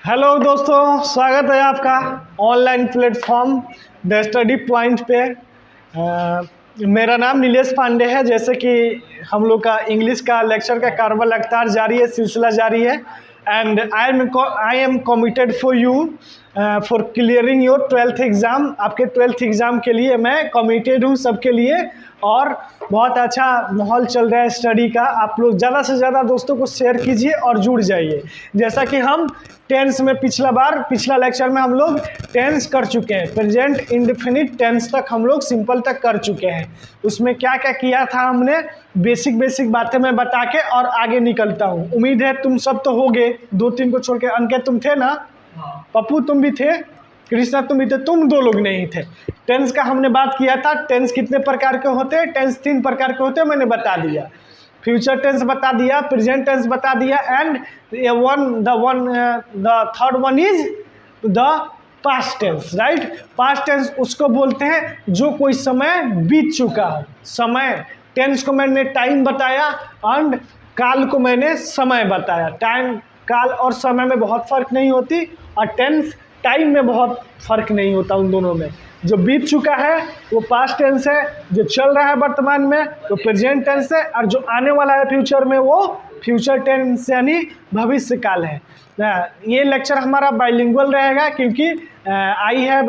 Hello दोस्तों, स्वागत है आपका online platform the study point पे। मेरा नाम नीलेश पांडे है। जैसे कि हम लोग का इंग्लिश का लेक्चर का कारवा लगातार जारी है, सिलसिला जारी है। And I am committed for you for clearing your 12th exam. आपके 12th एग्ज़ाम के लिए मैं कमिटेड हूँ सबके लिए। और बहुत अच्छा माहौल चल रहा है स्टडी का। आप लोग ज़्यादा से ज़्यादा दोस्तों को शेयर कीजिए और जुड़ जाइए। जैसा कि हम टेंस में पिछला लेक्चर में हम लोग टेंस कर चुके हैं, प्रेजेंट इंडेफिनिट टेंस तक हम लोग सिंपल तक कर चुके हैं। उसमें क्या क्या किया था हमने, बेसिक बातें मैं बता के और आगे निकलता हूँ। उम्मीद है तुम सब तो होगे, 2-3 को छोड़ के। अंकित तुम थे ना, पप्पू तुम भी थे, कृष्णा तुम भी थे, तुम 2 लोग नहीं थे। टेंस का हमने बात किया था। टेंस कितने प्रकार के होते हैं, टेंस 3 प्रकार के होते हैं, मैंने बता दिया। फ्यूचर टेंस बता दिया, प्रेजेंट टेंस बता दिया, and the third one is the past tense, right. Past tense उसको बोलते हैं जो कोई समय बीत चुका हो। समय टेंस को मैंने टाइम बताया एंड काल को मैंने समय बताया। टाइम, काल और समय में बहुत फ़र्क नहीं होती, और टेंस टाइम में बहुत फ़र्क नहीं होता उन दोनों में। जो बीत चुका है वो पास्ट टेंस है, जो चल रहा है वर्तमान में वो प्रेजेंट टेंस है, और जो आने वाला है फ्यूचर में वो फ्यूचर टेंस यानी भविष्य काल है। ये लेक्चर हमारा बाइलिंगुअल रहेगा, क्योंकि I have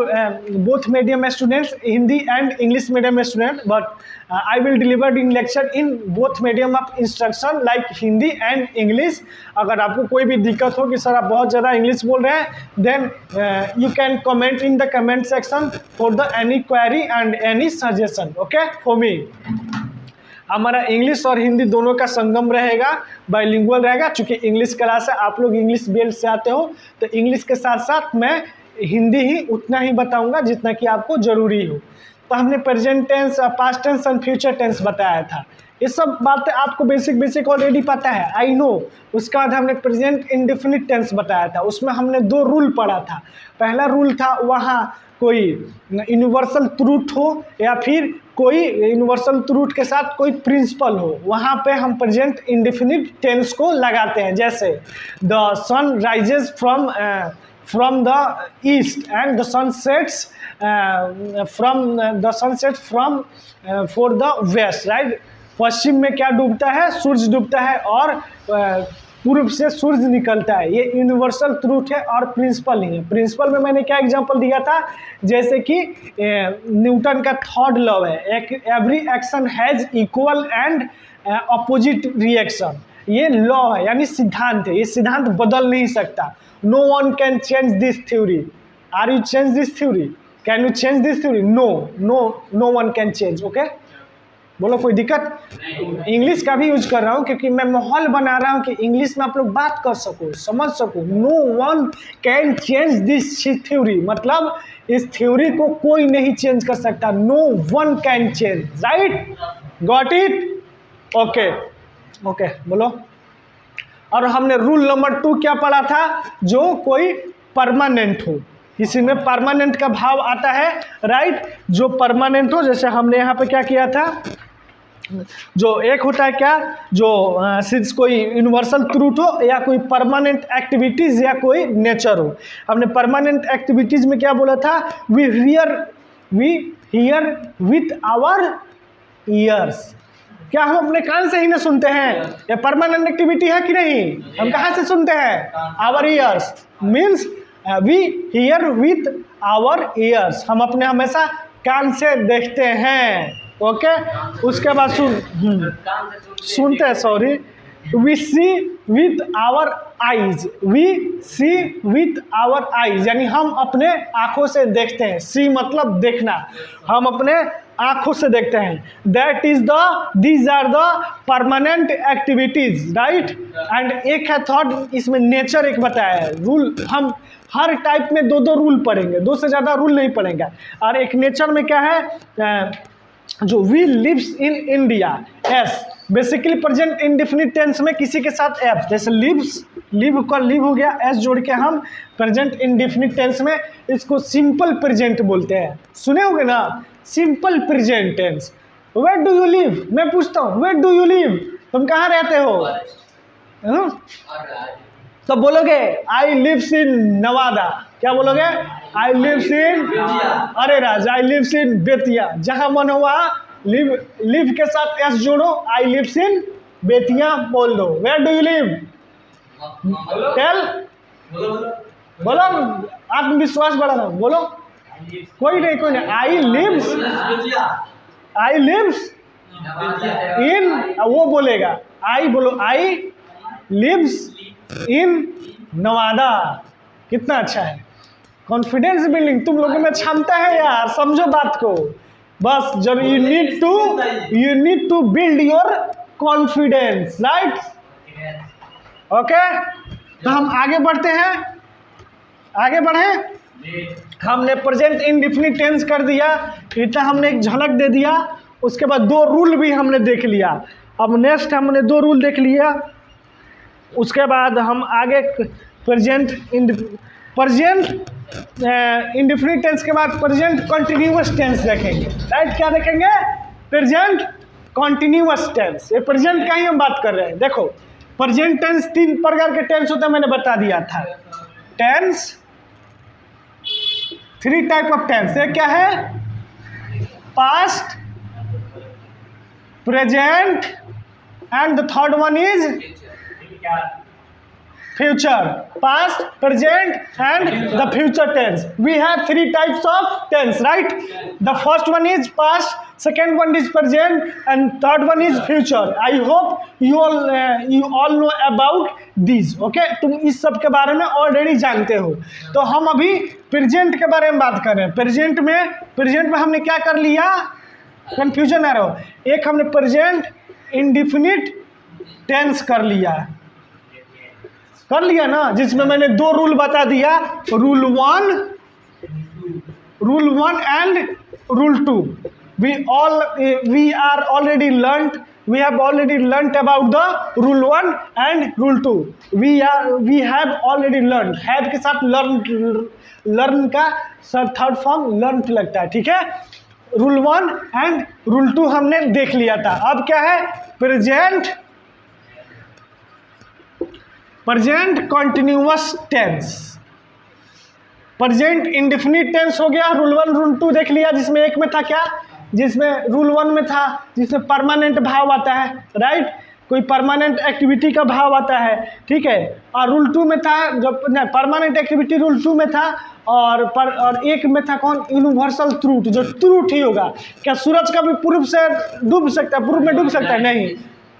both medium students, Hindi and English medium student, but I will deliver in lecture in both medium of instruction like Hindi and English. अगर आपको कोई भी दिक्कत हो कि सर आप बहुत ज़्यादा इंग्लिश बोल रहे हैं, then you can comment in the comment section for the any query and any suggestion, okay, for me. हमारा इंग्लिश और हिंदी दोनों का संगम रहेगा, बाइलिंगुअल रहेगा। चूँकि इंग्लिश क्लास है, आप लोग इंग्लिश बेल्ट से आते हो, तो इंग्लिश के साथ साथ मैं हिंदी ही उतना ही बताऊंगा जितना कि आपको ज़रूरी हो। तो हमने present tense, past tense and future tense बताया था। ये सब बातें आपको बेसिक ऑलरेडी पता है, आई नो। उसके बाद हमने प्रेजेंट इंडेफिनिट टेंस बताया था। उसमें हमने 2 रूल पढ़ा था। पहला रूल था वहाँ कोई यूनिवर्सल ट्रूथ हो या फिर कोई यूनिवर्सल ट्रूथ के साथ कोई प्रिंसिपल हो, वहाँ पे हम प्रेजेंट इंडेफिनिट टेंस को लगाते हैं। जैसे the sun rises from the east and the sun sets from for the west, right. पश्चिम में क्या डूबता है, सूरज डूबता है, और पूर्व से सूरज निकलता है। ये यूनिवर्सल ट्रूथ है और प्रिंसिपल ही है। प्रिंसिपल में मैंने क्या एग्जांपल दिया था, जैसे कि न्यूटन का थर्ड लॉ है, every action has equal and opposite reaction. ये लॉ है यानी सिद्धांत है, ये सिद्धांत बदल नहीं सकता। No one can change this theory. Are you change this theory? Can you change this theory? No one can change, okay. बोलो कोई दिक्कत? इंग्लिश का भी यूज कर रहा हूँ क्योंकि मैं माहौल बना रहा हूँ कि इंग्लिश में आप लोग बात कर सको, समझ सको। No one can change this theory, मतलब इस थ्योरी को कोई नहीं चेंज कर सकता। No one can change, right, got it, okay okay, बोलो। और हमने रूल नंबर 2 क्या पढ़ा था, जो कोई परमानेंट हो, इसी में परमानेंट का भाव आता है, राइट। जो परमानेंट हो, जैसे हमने यहाँ पे क्या किया था, जो एक होता है क्या, जो सिर्फ कोई यूनिवर्सल ट्रूथ हो या कोई परमानेंट एक्टिविटीज़ या कोई नेचर हो। हमने परमानेंट एक्टिविटीज़ में क्या बोला था, we hear with our ears. क्या हम अपने कान से ही ना सुनते हैं? ये परमानेंट एक्टिविटी है कि नहीं? हम कहाँ से सुनते हैं? Our ears means we hear with our ears, हम अपने हमेशा कान से देखते हैं, ओके। उसके बाद सुनते हैं, sorry. We see with our eyes, we see with our eyes यानी हम अपने आँखों से देखते हैं। सी मतलब देखना, हम अपने आँखों से देखते हैं। These are the permanent activities, right. And एक है थर्ड, इसमें नेचर एक बताया है। रूल हम हर टाइप में 2 रूल पढ़ेंगे, 2 से ज़्यादा रूल नहीं पढ़ेंगे। और एक नेचर में क्या है, जो we lives in India, as basically present indefinite tense में किसी के साथ एफ, जैसे लिव्स, लिव का लिव हो गया, एस जोड़ के हम प्रेजेंट इंडेफिनिट टेंस में इसको सिंपल प्रेजेंट बोलते हैं। सुने होंगे ना, simple present tense. Where do you live, मैं पूछता हूँ वेयर डू यू लिव, तुम कहाँ रहते हो? तो बोलोगे आई लिव्स इन नवादा, क्या बोलोगे? आई लिव्स इन, अरे राज, आई लिव्स इन बेतिया। जहां मन हुआ लिव के साथ एस जोड़ो, आई लिव्स इन बेतिया बोल दो। Where do you live? Tell, बोलो, आत्मविश्वास बढ़ाना, बोलो। कोई नहीं, आई लिव्स इन, वो बोलेगा आई, बोलो आई लिव्स इन नवादा। कितना अच्छा है, कॉन्फिडेंस बिल्डिंग। तुम लोगों में क्षमता है यार, समझो बात को। बस जब you need to build your confidence, right? Okay, तो हम आगे बढ़ते हैं, आगे बढ़े। हमने प्रेजेंट इंडेफिनिट टेंस कर दिया, इतना हमने एक झलक दे दिया। उसके बाद दो रूल भी हमने देख लिया। अब नेक्स्ट हमने दो रूल देख लिया, उसके बाद हम आगे प्रेजेंट इंडेफिनिट टेंस के बाद प्रेजेंट कंटिन्यूअस टेंस देखेंगे, राइट? क्या देखेंगे? Present continuous tense. ये प्रेजेंट का ही हम बात कर रहे हैं। देखो, प्रेजेंट टेंस 3 प्रकार के टेंस होते हैं, मैंने बता दिया था। Tense, 3 type of tense. ये क्या है? Past, present and the third one is future. Past, present and the future tense. We have 3 types of tense, right? The first one is past, second one is present and third one is future. I hope you all know about these. Okay? तुम इस सब के बारे में already जानते हो। तो हम अभी प्रेजेंट के बारे में बात कर रहे हैं। प्रेजेंट में हमने क्या कर लिया? कंफ्यूजन ना रहो। एक हमने प्रेजेंट इंडेफिनिट टेंस कर लिया ना, जिसमें मैंने 2 रूल बता दिया, rule 1 and rule 2। we have already learnt about the rule 1 and rule 2। we have already learned, have के साथ learn का थर्ड फॉर्म learnt लगता है, ठीक है? रूल 1 एंड रूल 2 हमने देख लिया था। अब क्या है? Present continuous tense. Present indefinite tense हो गया, रूल 1 रूल 2 देख लिया, जिसमें एक में था क्या? जिसमें रूल 1 में था जिसमें परमानेंट भाव आता है, राइट? कोई परमानेंट एक्टिविटी का भाव आता है, ठीक है? और रूल 2 में था जब परमानेंट एक्टिविटी रूल 2 में था, और एक में था कौन? यूनिवर्सल ट्रूथ, जो ट्रूथ ही होगा। क्या सूरज का भी पूर्व से डूब सकता है? पूर्व में डूब सकता है? नहीं।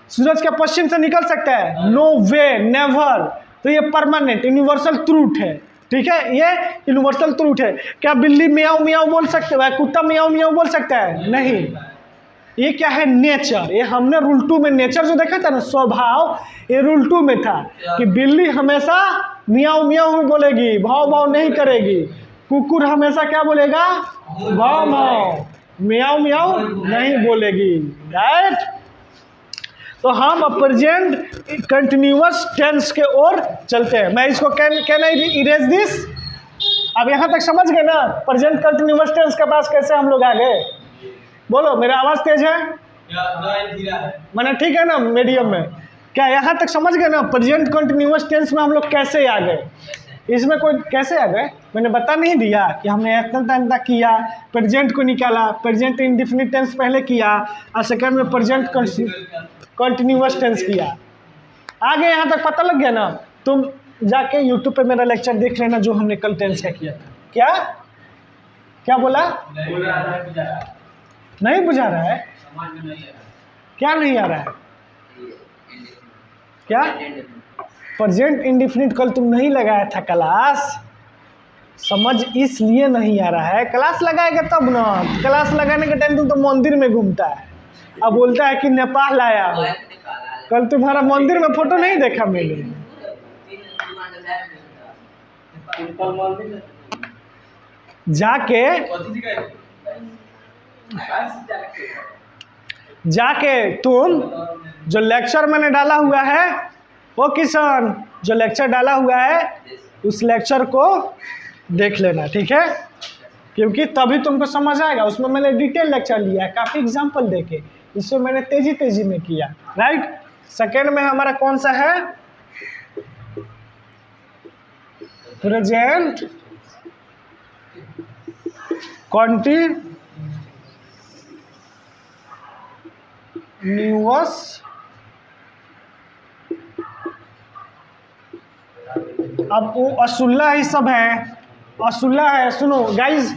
सूरज का पश्चिम से निकल सकता है? नो वे, नेवर। तो ये परमानेंट यूनिवर्सल ट्रूथ है, ठीक है? ये यूनिवर्सल ट्रूथ है। क्या बिल्ली मियाऊ मियाऊ बोल सकते है? कुत्ता मियाऊ मियाऊ बोल सकता है? नहीं। ये क्या है? नेचर। ये हमने रूल 2 में नेचर जो देखा था ना, स्वभाव, ये रूल 2 में था कि बिल्ली हमेशा मियाऊ मियाऊ बोलेगी, भाव भाव नहीं करेगी। कुकुर हमेशा क्या बोलेगा? भाव भाव, मियाऊ मियाऊ नहीं बोलेगी, राइट? तो हम प्रेजेंट कंटिन्यूअस टेंस के ओर चलते हैं। मैं इसको कैन आई इरेज दिस? अब यहाँ तक समझ गए ना प्रेजेंट कंटिन्यूअस टेंस के पास कैसे हम लोग आ गए? बोलो, मेरा आवाज़ तेज है? मैंने ठीक है ना, मीडियम में? क्या यहाँ तक समझ गए ना प्रेजेंट कंटिन्यूअस टेंस में हम लोग कैसे आ गए? इसमें कोई कैसे आ गए मैंने बता नहीं दिया कि हमने इतना किया, प्रेजेंट को निकाला, प्रेजेंट इंडेफिनिट टेंस पहले किया और सेकंड में प्रेजेंट कंटिन्यूअस टेंस किया। आगे यहाँ तक पता लग गया ना? तुम जाके यूट्यूब पे मेरा लेक्चर देख लेना जो हमने कल टेंस का किया था। क्या बोला? नहीं बुझा रहा है? क्या नहीं आ रहा है? क्या प्रेजेंट इंडेफिनिट कल तुम नहीं लगाया था क्लास? समझ इसलिए नहीं आ रहा है। क्लास लगाएगा तब ना। क्लास लगाने के टाइम तुम तो मंदिर में घूमता है, अब बोलता है कि नेपाल आया हो। कल तुम्हारा मंदिर में फोटो नहीं देखा मैंने। जाके तुम जो लेक्चर मैंने डाला हुआ है, वो किसान जो लेक्चर डाला हुआ है उस लेक्चर को देख लेना, ठीक है? क्योंकि तभी तुमको समझ आएगा। उसमें मैंने डिटेल लेक्चर लिया है, काफ़ी एग्जांपल देके। इसमें मैंने तेजी में किया, राइट? सेकेंड में हमारा कौन सा है? प्रेजेंट कॉन्टिन्यूअस अब वो असुल्ला ही सब है, असुल्ला है, सुनो गाइज,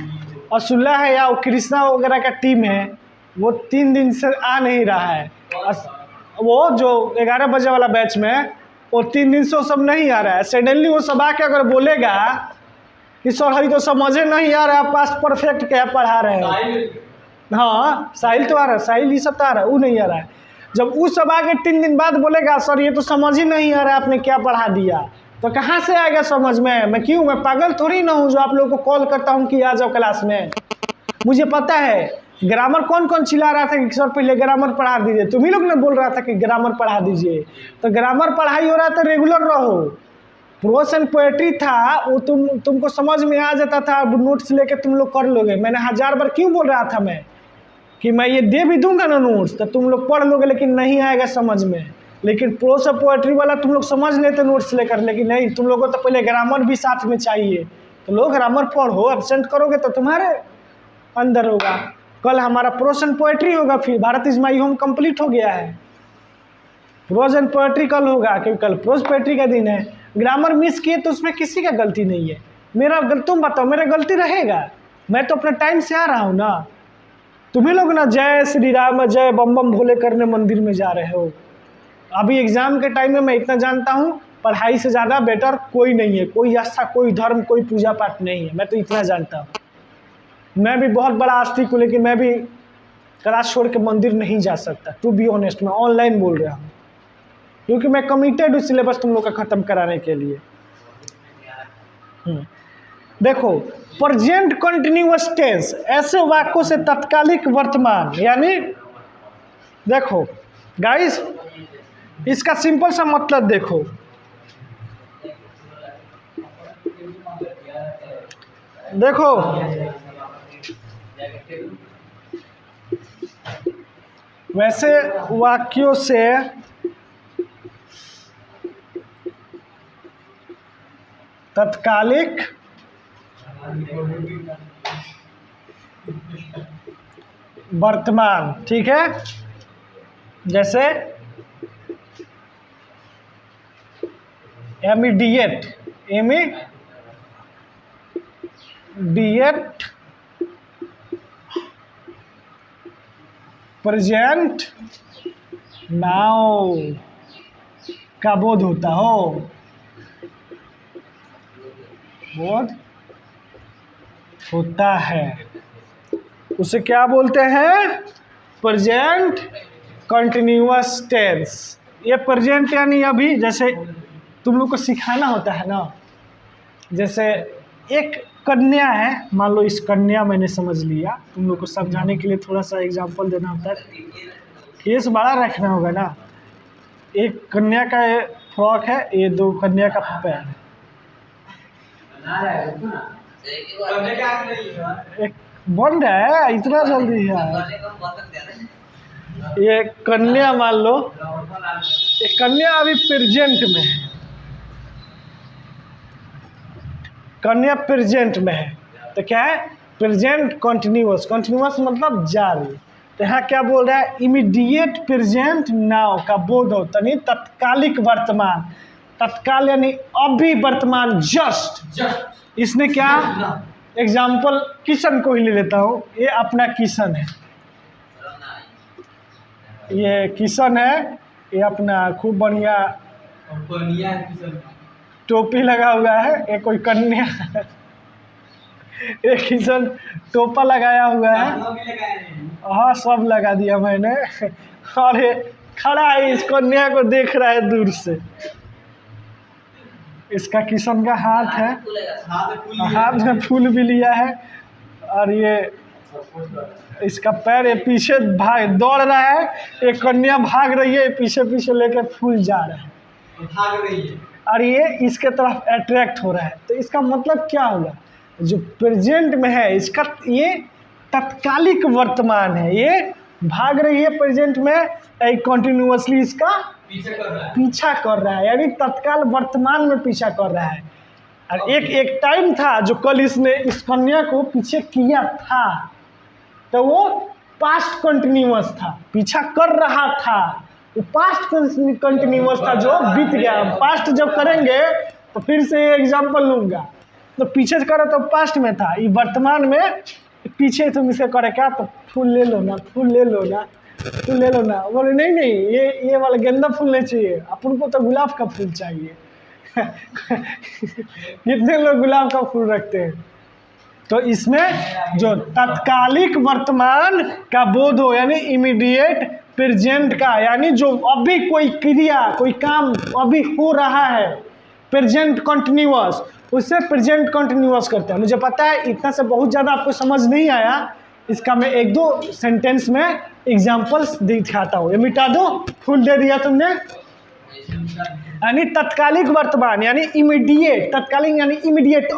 असुल्ला है या वो कृष्णा वगैरह का टीम है, वो 3 दिन से आ नहीं रहा है। वो जो 11 बजे वाला बैच में वो 3 दिन से वो सब नहीं आ रहा है। सडनली वो सब आके अगर बोलेगा कि सर हरी तो समझे नहीं आ रहा है, पास्ट परफेक्ट क्या पढ़ा रहे हैं। हाँ साहिल तो आ रहा है, साहिल ये सब तो आ रहा है, वो नहीं आ रहा है। जब वो सब आके 3 दिन बाद बोलेगा सर ये तो समझ ही नहीं आ रहा है आपने क्या पढ़ा दिया, तो कहाँ से आएगा समझ में। मैं क्यों, मैं पागल थोड़ी ना हूँ जो आप लोगों को कॉल करता हूँ कि आ जाओ क्लास में। मुझे पता है ग्रामर कौन कौन चिल्ला रहा था कि सर पहले ग्रामर पढ़ा दीजिए, तुम ही लोग ने बोल रहा था कि ग्रामर पढ़ा दीजिए। तो ग्रामर पढ़ाई हो रहा था, रेगुलर रहो। प्रोस एंड पोएट्री था वो तुमको समझ में आ जाता था, नोट्स लेके तुम लोग कर लोगे। मैंने 1000 बार क्यों बोल रहा था मैं कि मैं ये दे भी दूंगा ना नोट्स, तो तुम लोग पढ़ लोगे लेकिन नहीं आएगा समझ में। लेकिन प्रोस और पोएट्री वाला तुम लोग समझ लेते नोट्स लेकर, लेकिन नहीं, तुम लोगों को तो पहले ग्रामर भी साथ में चाहिए। तो लोग ग्रामर पढ़ो, एब्सेंट करोगे तो तुम्हारे अंदर होगा। कल हमारा प्रोस एंड पोएट्री होगा, फिर Bharat is my home complete हो गया है। प्रोस एंड पोएट्री कल होगा क्योंकि कल प्रोस पोएट्री का दिन है। ग्रामर मिस किए तो उसमें किसी का गलती नहीं है। मेरा तुम बताओ मेरा गलती रहेगा? मैं तो अपने टाइम से आ रहा हूँ ना। तुम्हें लोग ना जय श्री राम जय बम बम भोले करने मंदिर में जा रहे हो। अभी एग्जाम के टाइम में मैं इतना जानता हूँ, पढ़ाई से ज़्यादा बेटर कोई नहीं है, कोई आस्था, कोई धर्म, कोई पूजा पाठ नहीं है। मैं तो इतना जानता हूँ। मैं भी बहुत बड़ा आस्तिक हूँ, लेकिन मैं भी क्लास छोड़ के मंदिर नहीं जा सकता। टू बी ऑनेस्ट, मैं ऑनलाइन बोल रहा हूँ क्योंकि मैं कमिटेड हूँ सिलेबस तुम लोग का ख़त्म कराने के लिए। देखो, प्रेजेंट कंटिन्यूअस टेंस ऐसे वाक्यों से तत्कालिक वर्तमान, यानी देखो गाइस इसका सिंपल सा मतलब देखो। देखो वैसे वाक्यों से तत्कालिक वर्तमान, ठीक है। जैसे इमीडिएट प्रेजेंट नाउ का बोध होता हो, बोध होता है, उसे क्या बोलते हैं? Present continuous tense. ये प्रेजेंट यानी अभी, जैसे तुम लोग को सिखाना होता है ना, जैसे एक कन्या है, मान लो इस कन्या मैंने समझ लिया, तुम लोग को समझाने के लिए थोड़ा सा एग्जांपल देना होता है, केस बड़ा रखना होगा ना। एक कन्या का फ्रॉक है, ये 2 कन्या का पैर है। एक बन रहा है इतना जल्दी है। ये कन्या मान लो, ये कन्या अभी प्रेजेंट में है, कन्या प्रेजेंट में है, तो क्या है? Present continuous. कंटिन्यूअस मतलब जारी। तो यहाँ क्या बोल रहा है? इमीडिएट प्रेजेंट नाउ का बोध होता, नहीं तत्कालिक वर्तमान। तत्काल यानी अभी वर्तमान, जस्ट। इसने क्या एग्जाम्पल किशन को ही ले लेता हूँ, ये अपना किशन है, ये किशन है, ये अपना खूब बढ़िया टोपी लगा हुआ है। ये कोई कन्या एक किशन टोपा लगाया हुआ है, हाँ सब लगा दिया मैंने। और ये खड़ा है, इस कन्या को देख रहा है दूर से। इसका किशन का हाथ है, हाथ में फूल भी लिया है, और ये इसका पैर, ये पीछे दौड़ रहा है, एक कन्या भाग रही है, पीछे पीछे लेकर फूल जा रहा है, भाग रही है, और ये इसके तरफ अट्रैक्ट हो रहा है। तो इसका मतलब क्या होगा? जो प्रेजेंट में है इसका ये तत्कालिक वर्तमान है, ये भाग रही है प्रेजेंट में, एक कंटिन्यूअसली इसका पीछा कर रहा है, यानी तत्काल वर्तमान में पीछा कर रहा है। और एक टाइम था जो कल इसने इस कन्या को पीछे किया था, तो वो पास्ट कंटिन्यूअस था, पीछा कर रहा था, वो पास्ट कंटिन्यूअस था जो बीत गया। पास्ट जब करेंगे तो फिर से एग्जाम्पल लूँगा, तो पीछे से करो तो पास्ट में था, ये वर्तमान में पीछे तुम इसे करे क्या, तो फूल ले लो ना, फूल ले लो ना, फूल ले लो ना। बोले नहीं नहीं, ये वाला गेंदा फूल नहीं चाहिए, अपन को तो गुलाब का फूल चाहिए। कितने लोग गुलाब का फूल रखते हैं। तो इसमें जो तत्कालिक वर्तमान का बोध हो, यानी इमीडिएट प्रेजेंट का, यानी जो अभी कोई क्रिया कोई काम अभी हो रहा है, प्रेजेंट कंटिन्यूअस, उससे प्रेजेंट कंटिन्यूअस करते हैं। मुझे पता है इतना से बहुत ज़्यादा आपको समझ नहीं आया, इसका मैं एक दो सेंटेंस में एग्जाम्पल्स दिखाता हूँ। ये मिटा दो, फुल दे दिया तुमने। यानी तत्कालिक वर्तमान यानी इमीडिएट, तत्कालिक यानी इमीडिएट,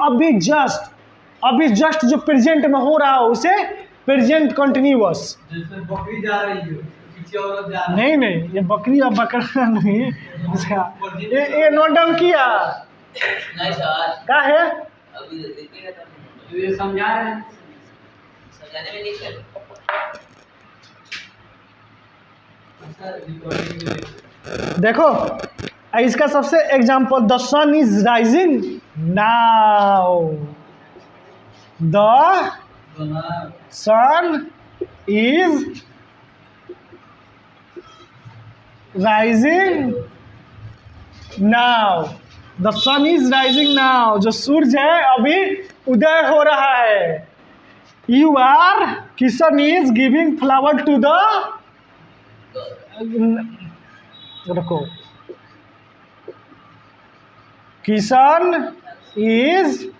अभी जस्ट जो प्रेजेंट में हो रहा हो उसे प्रेजेंट कंटिन्यूअस। बकरी जा रही है, पीछे औरत जा नहीं नहीं, ये बकरी और बकरा नहीं, ये नौटंकिया नहीं सर, क्या है। अभी देखिएगा तो ये समझा रहे हैं, समझाने में नहीं सर। देखो इसका सबसे example, the sun is rising now, the sun is rising now, the sun is rising now, जो सूर्य है अभी उदय हो रहा है। You are, Kishan is giving flower to the, रखो, Kishan is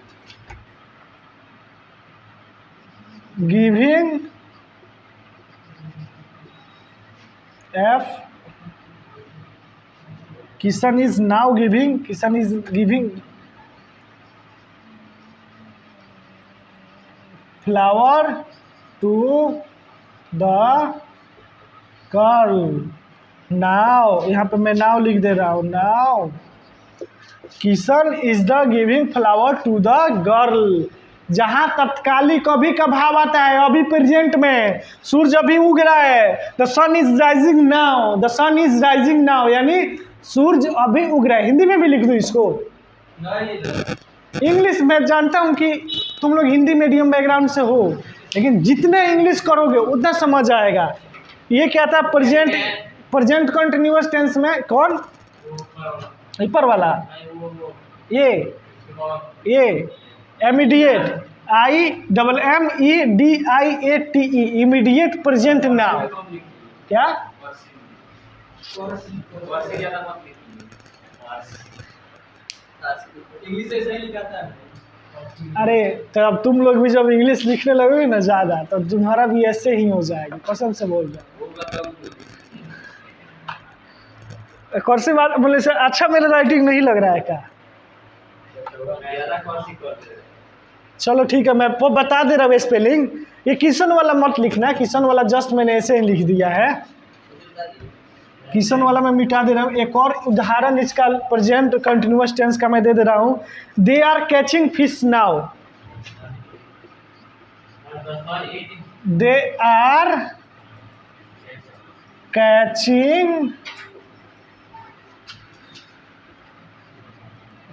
giving F, Kishan is now giving, Kishan is giving flower to the girl now, यहाँ पे मैं नाउ लिख दे रहा हूँ, now Kishan is the giving flower to the girl. जहाँ तत्कालिक अभी का भाव आता है, अभी प्रेजेंट में सूरज अभी उग रहा है, the sun is rising now, the sun is rising now, यानी सूरज अभी उग रहा है। हिंदी में भी लिख दूँ इसको, इंग्लिश में जानता हूँ कि तुम लोग हिंदी मीडियम बैकग्राउंड से हो, लेकिन जितने इंग्लिश करोगे उतना समझ आएगा। ये क्या था, प्रेजेंट कंटिन्यूअस टेंस में कौन, ऊपर वाला, ये immediate, IMMEDIATE, immediate present now. क्या इंग्लिश ऐसा ही लिखा था। अरे तो अब तुम लोग भी जब इंग्लिश लिखने लगोगे ना ज़्यादा, तो तुम्हारा भी ऐसे ही हो जाएगा, कसम से बोल रहा हूँ। कर्सिव बात बोले से अच्छा मेरा राइटिंग नहीं लग रहा है क्या? चलो ठीक है, मैं बता दे रहा हूँ स्पेलिंग। ये किशन वाला मत लिखना, किशन वाला जस्ट मैंने ऐसे ही लिख दिया है, किशन वाला मैं मिटा दे रहा हूँ। एक और उदाहरण इसका प्रेजेंट कंटिन्यूअस टेंस का मैं दे दे रहा हूँ। They are catching fish now, they are catching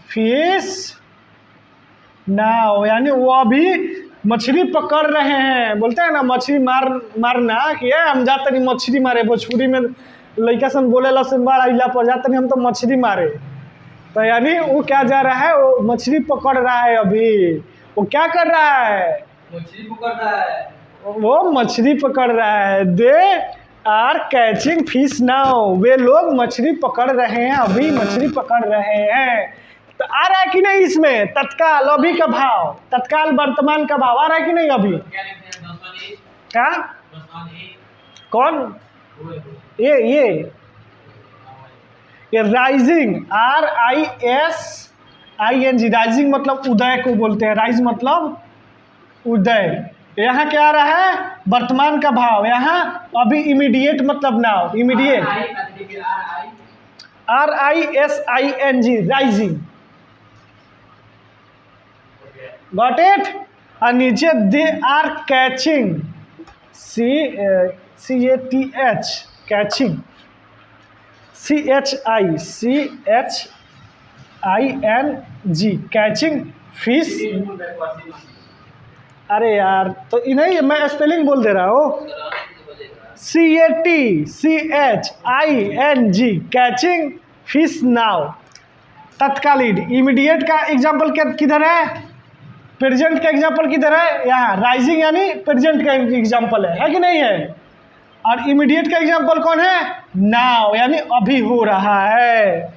fish now, यानी वो अभी मछली पकड़ रहे हैं। बोलते हैं ना मछली मारना कि हम जाते नहीं मछली मारे, भोजपुरी में लड़का सन बोले ला से मार अला पर जाते नहीं हम तो मछली मारे। तो यानी वो क्या जा रहा है, वो मछली पकड़ रहा है अभी। वो क्या कर रहा है, मछली पकड़ रहा है, वो मछली पकड़ रहा है। They are catching fish now, वे लोग मछली पकड़ रहे हैं, अभी मछली पकड़ रहे हैं। तो आ रहा है कि नहीं इसमें तत्काल अभी का भाव, तत्काल वर्तमान का भाव आ रहा है कि नहीं अभी? क्या कौन, ये राइजिंग, RISING, राइजिंग मतलब उदय को बोलते हैं, राइज मतलब उदय। यहाँ क्या आ रहा है, वर्तमान का भाव। यहाँ अभी इमीडिएट मतलब now, immediate, RISING, rising. Got it. और नीचे they are catching, CATH, catching, CHING, catching fish. अरे यार, तो इन्हें मैं स्पेलिंग बोल दे रहा हूँ, CATCHING, कैचिंग फिश नाउ। तत्कालीन, इमीडिएट का एग्जाम्पल किधर है, प्रेजेंट का एग्जाम्पल किधर है, यहाँ राइजिंग यानी प्रेजेंट का एग्जाम्पल है कि नहीं है। और इमीडिएट का एग्जाम्पल कौन है, नाउ यानी अभी हो रहा है।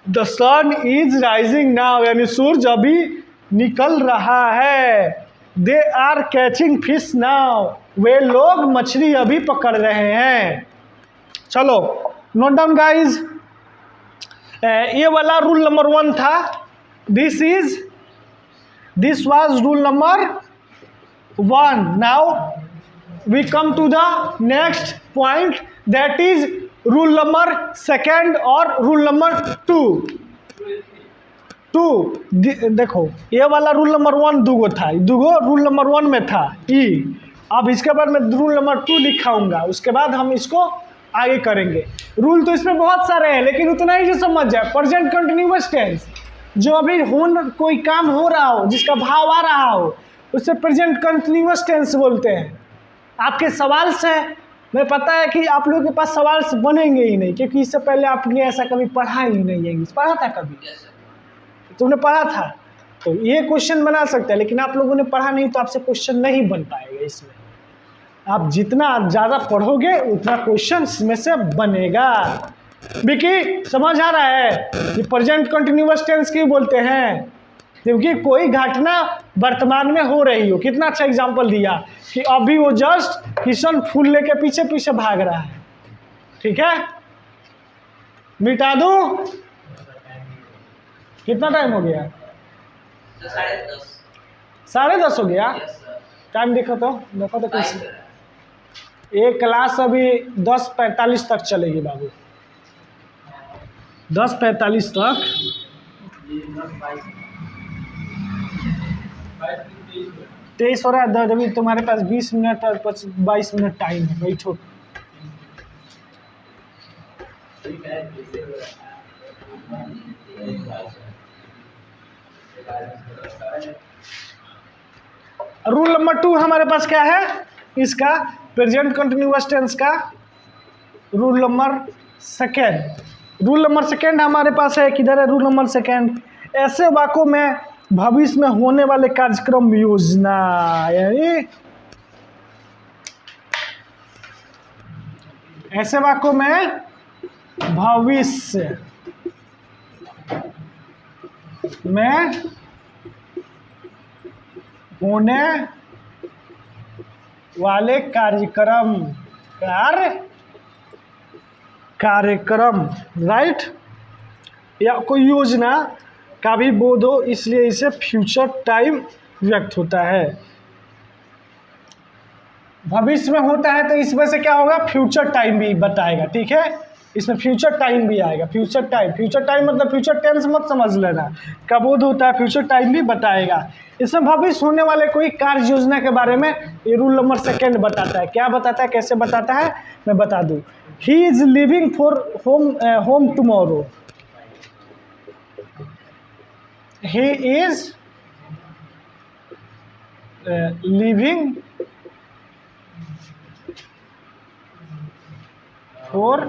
The sun is rising now यानी सूरज अभी निकल रहा है। They are catching fish now, वे लोग मछली अभी पकड़ रहे हैं। चलो नोट डाउन गाइज, ये वाला रूल नंबर 1 था। This was rule number 1। Now we come to the next point, that is rule number 2 और रूल नंबर 2। देखो ये वाला रूल नंबर 1 दूगो था, दूगो रूल नंबर 1 में था ई। अब इसके बाद मैं रूल नंबर 2 लिखाऊंगा, उसके बाद हम इसको आगे करेंगे। रूल तो इसमें बहुत सारे हैं, लेकिन उतना ही जो समझ जाए। प्रेजेंट कंटिन्यूअस टेंस, जो अभी कोई काम हो रहा हो, जिसका भाव आ रहा हो, उससे प्रेजेंट कंटिन्यूअस टेंस बोलते हैं। आपके सवाल से मैं पता है कि आप लोगों के पास सवाल बनेंगे ही नहीं, क्योंकि इससे पहले आपने ऐसा कभी पढ़ा ही नहीं है। इंग्लिश पढ़ा था कभी? तुमने पढ़ा था तो ये क्वेश्चन बना सकता है, लेकिन आप लोगों ने पढ़ा नहीं तो आपसे क्वेश्चन नहीं बन पाएगा। इसमें आप जितना ज़्यादा पढ़ोगे उतना क्वेश्चन में से बनेगा। बिकी समझ आ रहा है कि प्रेजेंट कंटिन्यूअस टेंस क्यों बोलते हैं? क्योंकि कोई घटना वर्तमान में हो रही हो। कितना अच्छा एग्जाम्पल दिया कि अभी वो जस्ट किशन फूल लेके पीछे पीछे भाग रहा है। ठीक है, मिटा दूं? कितना टाइम हो गया? 10:30 हो गया। टाइम देखो तो कुछ। एक क्लास अभी 10:45 तक चलेगी बाबू, 10:45 तक। 23 हो रहा है, अभी तुम्हारे पास 20 मिनट और 22 मिनट टाइम है। बैठो। रूल नंबर 2 हमारे पास क्या है? इसका प्रेजेंट कंटिन्यूअस टेंस का रूल नंबर 2। रूल नंबर 2 हमारे पास है, किधर है रूल नंबर 2? ऐसे वाक्यों में भविष्य में होने वाले कार्यक्रम योजना, यानी ऐसे वाक्यों में भविष्य में होने वाले कार्यक्रम राइट, या कोई योजना का भी बोध हो, इसलिए इसे फ्यूचर टाइम व्यक्त होता है। भविष्य में होता है तो इसमें से क्या होगा? फ्यूचर टाइम भी बताएगा। ठीक है, इसमें फ्यूचर टाइम भी आएगा। फ्यूचर टाइम मतलब फ्यूचर टेंस मत समझ लेना, का बोध होता है, फ्यूचर टाइम भी बताएगा। इसमें भविष्य होने वाले कोई कार्य योजना के बारे में ये रूल नंबर 2 बताता है। क्या बताता है, कैसे बताता है, मैं बता दूं। He is living for home tomorrow. He is living और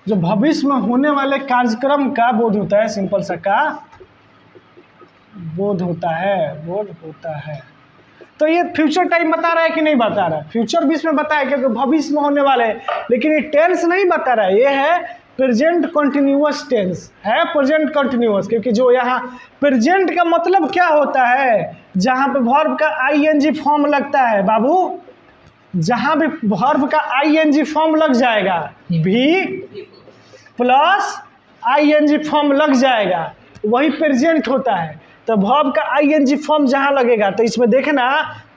जो भविष्य में होने वाले कार्यक्रम का बोध होता है, सिंपल सा का बोध होता है। तो ये फ्यूचर टाइम बता रहा है कि नहीं बता रहा है? फ्यूचर बीच में बताया क्योंकि भविष्य में होने वाले, लेकिन ये टेंस नहीं बता रहा है। ये है प्रेजेंट कंटिन्यूअस टेंस है, प्रेजेंट कंटिन्यूअस। क्योंकि जो यहाँ प्रेजेंट का मतलब क्या होता है? जहाँ पे वर्ब का आईएनजी फॉर्म लगता है बाबू, जहाँ भी वर्ब का आईएनजी फॉर्म लग जाएगा, भी प्लस आईएनजी फॉर्म लग जाएगा, वही प्रेजेंट होता है। तो वर्ब का आईएनजी फॉर्म जहाँ लगेगा, तो इसमें देखना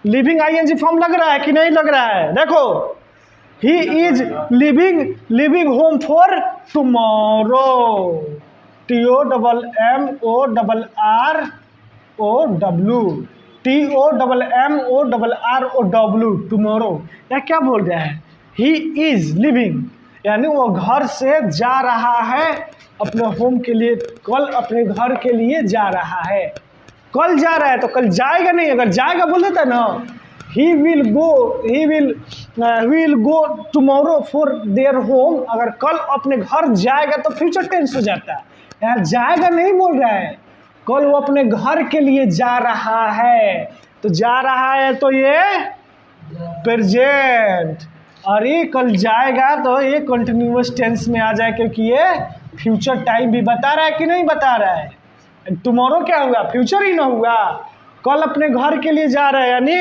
लिविंग आईएनजी फॉर्म लग रहा है कि नहीं लग रहा है? देखो, he is living home for tomorrow, TOMMORROW TOMORROW, TOMMORROW, tomorrow. यह क्या बोल रहा है? ही इज लिविंग, यानी वो घर से जा रहा है अपने होम के लिए, कल अपने घर के लिए जा रहा है। कल जा रहा है तो कल जाएगा नहीं, अगर जाएगा बोल देता ना he will go tomorrow for their home, अगर कल अपने घर जाएगा तो फ्यूचर टेंस हो जाता है। यार जाएगा नहीं बोल रहा है, कल वो अपने घर के लिए जा रहा है, तो जा रहा है तो ये प्रेजेंट, और ये कल जाएगा तो ये कंटिन्यूअस टेंस में आ जाए, क्योंकि ये फ्यूचर टाइम भी बता रहा है कि नहीं बता रहा है। टुमारो क्या हुआ? फ्यूचर ही ना हुआ, कल अपने घर के लिए जा रहा है, यानी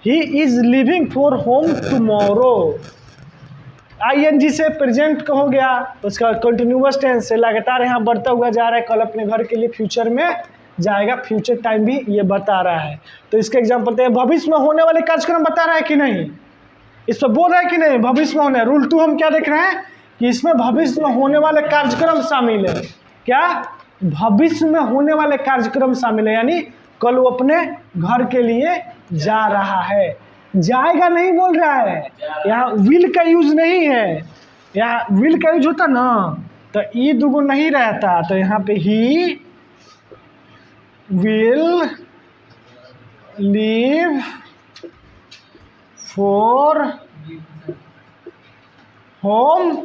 he is living for home tomorrow. ING से प्रेजेंट हो गया, उसका कंटिन्यूअस टेंस से लगातार यहाँ बढ़ता हुआ जा रहा है, कल अपने घर के लिए फ्यूचर में जाएगा, फ्यूचर टाइम भी ये बता रहा है। तो इसके एग्जाम्पल तो भविष्य में होने वाले कार्यक्रम बता रहा है कि नहीं, इस पर बोल रहा है कि नहीं भविष्य में होने। रूल 2 हम क्या देख रहे हैं कि इसमें भविष्य में होने वाले कार्यक्रम शामिल है। क्या? भविष्य में होने वाले कार्यक्रम शामिल है, यानी कल वो अपने घर के लिए जा रहा है, जाएगा नहीं बोल रहा है। यहाँ विल का यूज नहीं है, यहाँ विल का यूज होता ना तो ई दुगो नहीं रहता, तो यहाँ पे he will leave for home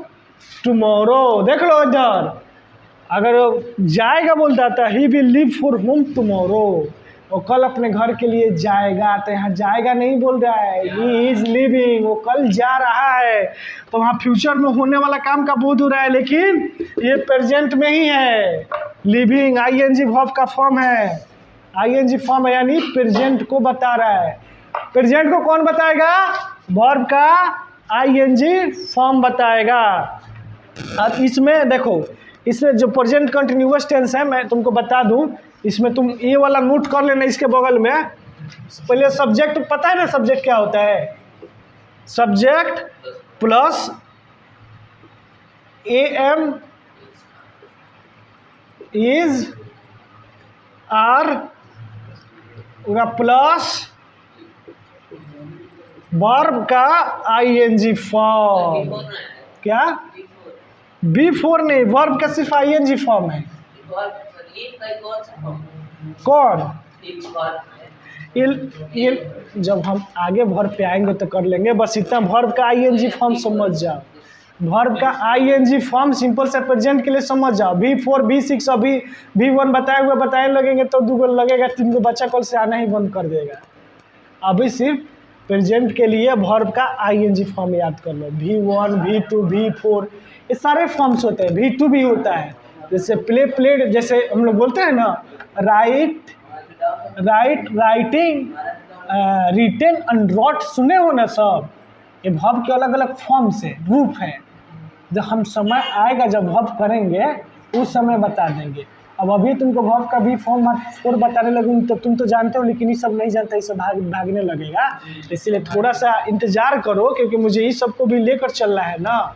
tomorrow. देख लो इधर, अगर जाएगा बोलता था he will leave for home tomorrow, वो कल अपने घर के लिए जाएगा, तो यहाँ जाएगा नहीं बोल रहा है, ही इज लिविंग, वो कल जा रहा है, तो वहाँ फ्यूचर में होने वाला काम का बोध हो रहा है, लेकिन ये प्रेजेंट में ही है। लिविंग ING वर्ब का फॉर्म है, ING फॉर्म है, यानी प्रेजेंट को बता रहा है। प्रेजेंट को कौन बताएगा? वर्ब का ING फॉर्म बताएगा। अब इसमें देखो, इसमें जो प्रेजेंट कंटिन्यूअस टेंस है, मैं तुमको बता दूं, इसमें तुम ये वाला नोट कर लेना इसके बगल में। पहले सब्जेक्ट, पता है ना सब्जेक्ट क्या होता है? Subject plus AM is are plus verb का ING फॉर्म। क्या? B4 नहीं, वर्ब का सिर्फ ING फॉर्म है। कौन? जब हम आगे वर्ब पे आएंगे तो कर लेंगे, बस इतना वर्ब का ING फॉर्म समझ जाओ। वर्ब का ING फॉर्म सिंपल से प्रेजेंट के लिए समझ जाओ। B4 B6 अभी B1 बताए लगेंगे तो 2 लगेगा, 3 बच्चा कल से आना ही बंद कर देगा। अभी सिर्फ प्रेजेंट के लिए वर्ब का ING फॉर्म याद कर लो। V1 V2 V4 ये सारे फॉर्म्स होते हैं। V2 भी होता है, जैसे प्लेड, जैसे हम लोग बोलते हैं ना राइटिंग, रिटेन एंड रॉट, सुने हो ना सब। ये वर्ब के अलग अलग फॉर्म्स है, रूप है, जब हम समय आएगा जब वर्ब करेंगे उस समय बता देंगे। अब अभी तुमको वर्ब का भी फॉर्म 4 बताने लगूंगी तो तुम तो जानते हो, लेकिन ये सब नहीं जानते, ये सब भागने लगेगा। इसलिए थोड़ा सा इंतजार करो, क्योंकि मुझे ये सबको भी लेकर चलना है ना।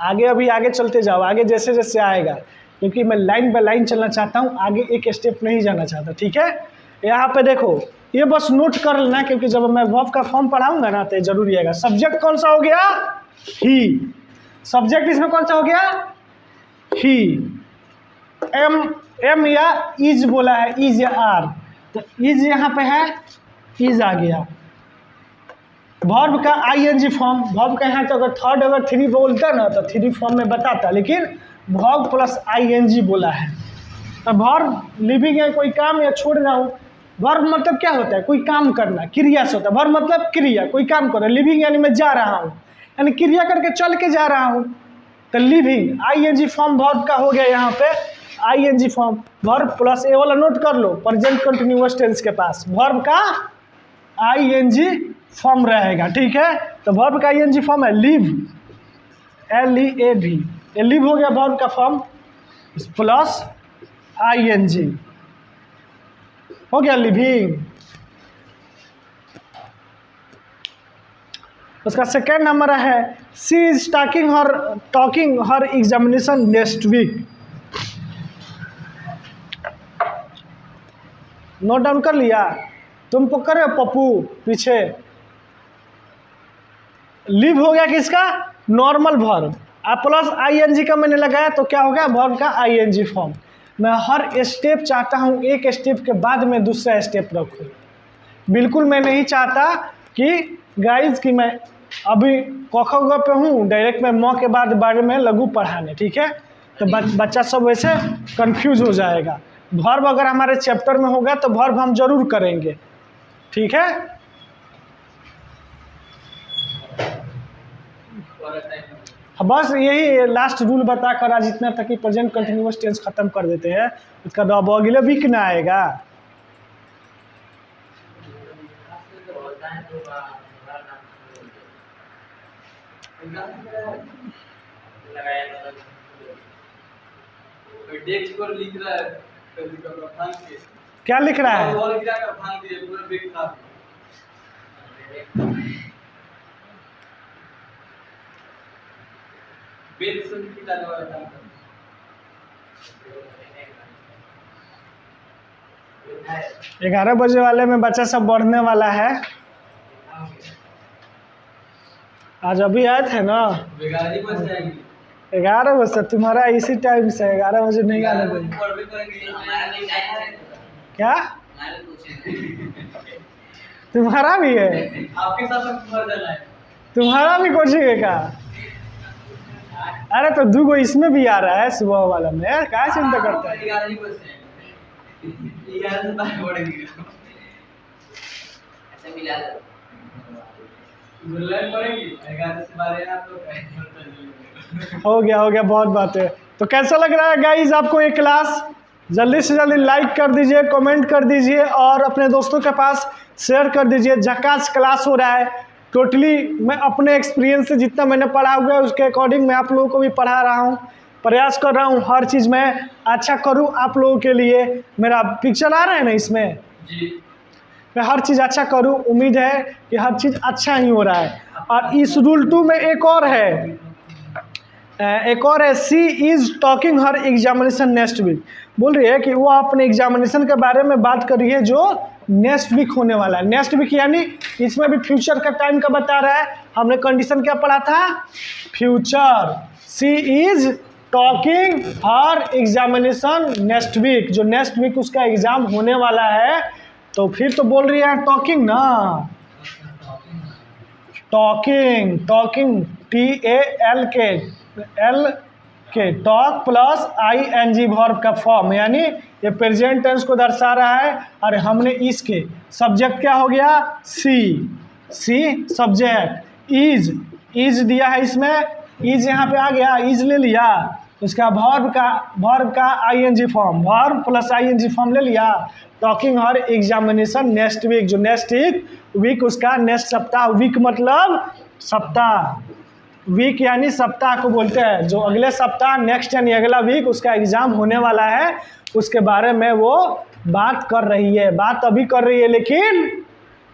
आगे अभी आगे चलते जाओ, आगे जैसे जैसे आएगा, क्योंकि मैं लाइन बाय लाइन चलना चाहता हूँ, आगे एक स्टेप नहीं जाना चाहता। ठीक है, यहाँ पे देखो, ये बस नोट कर लेना, क्योंकि जब मैं वर्ब का फॉर्म पढ़ाऊंगा ना तो जरूरी आएगा। सब्जेक्ट कौन सा हो गया? ही। सब्जेक्ट इसमें कौन सा हो गया? ही। एम या इज बोला है, इज या आर, तो इज यहाँ पे है, इज आ गया। वर्ब का ING फॉर्म, वर्ब का यहाँ तो अगर थर्ड अगर 3 बोलता ना तो 3 फॉर्म में बताता, लेकिन वर्ब प्लस ING बोला है। तो वर्ब लिविंग है, कोई काम या छोड़ रहा हूँ। वर्ब मतलब क्या होता है? कोई काम करना, क्रिया से होता है। वर्ब मतलब क्रिया, कोई काम कर रहा है। लिविंग यानी मैं जा रहा हूँ, यानी क्रिया करके चल के जा रहा हूँ, तो लिविंग ING फॉर्म वर्ब का हो गया। यहाँ पे ING फॉर्म वर्ब प्लस ए वाला नोट कर लो, प्रेजेंट कंटिन्यूअस टेंस के पास वर्ब का ING फॉर्म रहेगा। ठीक है, तो वर्ब का ING फॉर्म है लिव, LEAV। ये लिव हो गया वर्ब का फॉर्म, प्लस ING हो गया लिविंग। उसका सेकेंड नंबर है she is talking her examination next week. Note down कर लिया? तुम पकड़ रहे हो पप्पू पीछे? लिव हो गया किसका? Normal verb. अब प्लस आईएनजी का मैंने लगाया तो क्या हो गया? वर्ब का आईएनजी फॉर्म। मैं हर स्टेप चाहता हूँ एक स्टेप के बाद में दूसरा स्टेप रखूँ। बिल्कुल मैं नहीं चाहता कि गाइज कि मैं अभी क ख ग पे हूँ डायरेक्ट मैं म के बाद बारे में लगू पढ़ाने, ठीक है? तो बच्चा सब वैसे कंफ्यूज हो जाएगा। वर्ब अगर हमारे चैप्टर में होगा तो वर्ब हम जरूर करेंगे, ठीक है? बस यही लास्ट रूल बताकर आज इतना तक कि प्रेजेंट कंटिन्यूअस टेंस खत्म कर देते हैं। उसका अब अगले वीक ना आएगा। क्या लिख रहा है? ग्यारह बजे वाले में बच्चा सब बढ़ने वाला है। आज अभी आए थे ना 11 बजे। तुम्हारा इसी टाइम से 11 बजे नहीं आने देंगे। क्या तुम्हारा भी है? आपके साथ तुम्हारा भी कोचिंग है का? अरे तो 2 गो इसमें भी आ रहा है सुबह वाला में, क्या चिंता करता है? हो गया बहुत बात है। तो कैसा लग रहा है गाइज आपको ये क्लास? जल्दी से जल्दी लाइक कर दीजिए, कमेंट कर दीजिए और अपने दोस्तों के पास शेयर कर दीजिए। झकास क्लास हो रहा है टोटली। मैं अपने एक्सपीरियंस से जितना मैंने पढ़ा हुआ है उसके अकॉर्डिंग मैं आप लोगों को भी पढ़ा रहा हूँ, प्रयास कर रहा हूँ हर चीज़ मैं अच्छा करूँ आप लोगों के लिए। मेरा पिक्चर आ रहा है ना इसमें जी, मैं हर चीज़ अच्छा करूँ। उम्मीद है कि हर चीज़ अच्छा ही हो रहा है। और इस रूल 2 में एक और है, she is talking her examination next week. बोल रही है कि वो अपने एग्जामिनेशन के बारे में बात कर रही है जो नेक्स्ट वीक होने वाला है। नेक्स्ट वीक यानी इसमें भी फ्यूचर का टाइम का बता रहा है। हमने कंडीशन क्या पढ़ा था? Future. She is talking her examination next week, जो नेक्स्ट वीक उसका एग्ज़ाम होने वाला है। तो फिर तो बोल रही है टॉकिंग ना, talking TALK talk plus ING verb का फॉर्म, यानी ये प्रेजेंट टेंस को दर्शा रहा है। और हमने इसके सब्जेक्ट क्या हो गया? सी सब्जेक्ट। इज दिया है इसमें, इज यहाँ पे आ गया, इज ले लिया। उसका वर्ब का ING form, verb plus ING form ले लिया। Talking her examination next week, जो नेक्स्ट वीक उसका नेक्स्ट सप्ताह, वीक मतलब सप्ताह, वीक यानी सप्ताह को बोलते हैं। जो अगले सप्ताह नेक्स्ट यानी अगला वीक उसका एग्ज़ाम होने वाला है, उसके बारे में वो बात कर रही है। बात अभी कर रही है लेकिन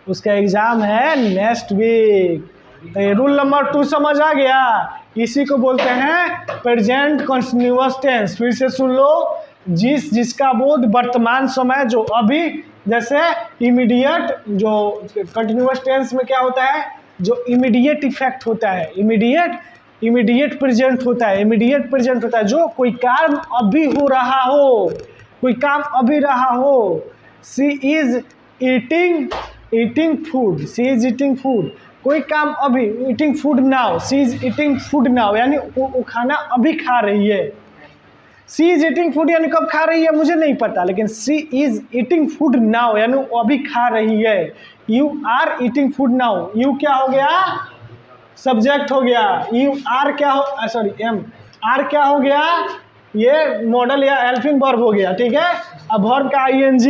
उसका एग्ज़ाम है नेक्स्ट वीक। तो ये रूल नंबर 2 समझ आ गया। इसी को बोलते हैं प्रेजेंट कंटिन्यूअस टेंस। फिर से सुन लो, जिसका बोध वर्तमान समय, जो अभी, जैसे इमीडिएट, जो कंटिन्यूअस टेंस में क्या होता है? जो इमीडिएट इफेक्ट होता है, इमीडिएट प्रेजेंट होता है, जो कोई काम अभी हो रहा हो, सी इज ईटिंग फूड, कोई काम अभी, eating food now, she is eating food now, यानी वो खाना अभी खा रही है। सी इज ईटिंग फूड यानी कब खा रही है मुझे नहीं पता, लेकिन she is eating food now यानी वो अभी खा रही है। You are eating food now, you क्या हो गया? सब्जेक्ट हो गया। यू आर क्या हो, एम आर क्या हो गया? ये मॉडल या हेल्पिंग वर्ब हो गया, ठीक है। अब वर्ब का ING,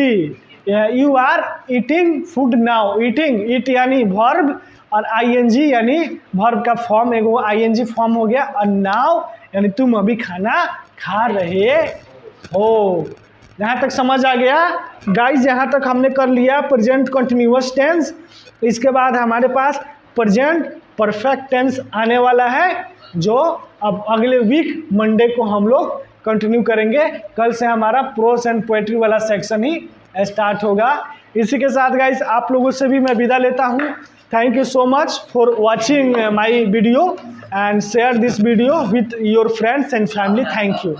you are eating food now, eat यानी वर्ब और ING यानी वर्ब का फॉर्म, एक वो ING फॉर्म हो गया। और नाउ यानी तुम अभी खाना खा रहे हो। यहाँ तक समझ आ गया गाइज? यहाँ तक हमने कर लिया प्रेजेंट कंटिन्यूअस टेंस। इसके बाद हमारे पास प्रेजेंट परफेक्ट टेंस आने वाला है, जो अब अगले वीक मंडे को हम लोग कंटिन्यू करेंगे। कल से हमारा प्रोस एंड पोएट्री वाला सेक्शन ही स्टार्ट होगा। इसी के साथ गाइस आप लोगों से भी मैं विदा लेता हूँ। Thank you so much for watching my video and share this video with your friends and family. Thank you.